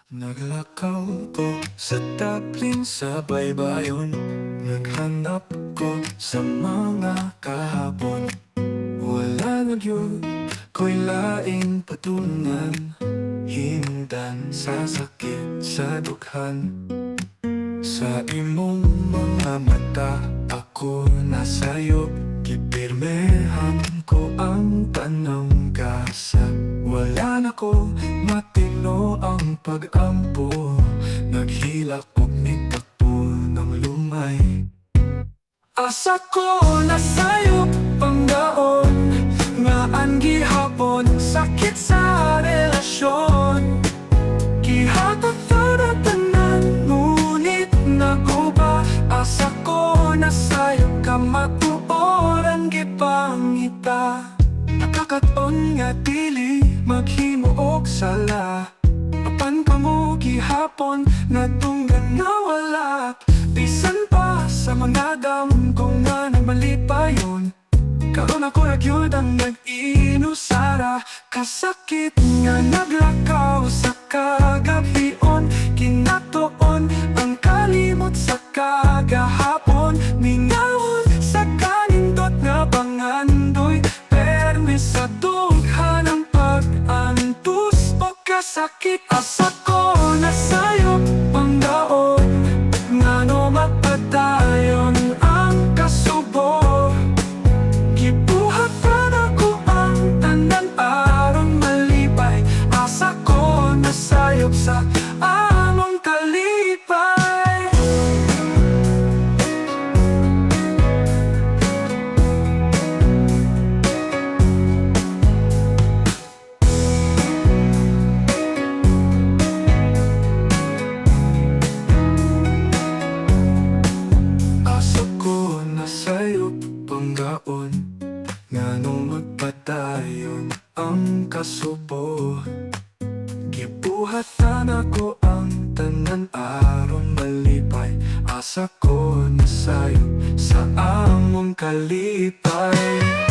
Naglakaw ko sa taplin sa baybayon, naghanap ko sa mga kahapon. Wala na yun, ko'y laing patungan, hindan sa sakit sa dughan. Sa imong mga mata, ako nasayop, gipirmehan ko ang tanang gasa. Wala na ko matino ang pag-ampo, naghilak og nitagpo ng lumay. Asa ko nasayop panggaon, nga ang gihapon sakit sa relasyon. Gihatot na tanan, ngunit naguba. Asa ko nasayop ka matuoran gipangita. Nakakaton nga dili maghimo og sala, apan kamo gihapon natunggan nga wala. Bisan pa sa mga damon ko nga nagmalipayon, karon ako nagyud ang nag-inusara. Kasakit nga naglakaw sa kagabion, kinatuon ang kalimot sa kagahapon. Mingawon sa kanindot nga pangandoy, permis sa dughan ang pag-antus. Pagkasakit asa ko nasayop pangdaon, ngano mapadayon ang kasubo. Gibuhat na ko ang tanan aron malipay. Asa ko nasayop sa among kalipay. Asa ko nasayop panggaon, ngano magpadayon ang kasubo. Gibuhat na ko ang tanan aron malipay. Asa ko nasayop sa among kalipay.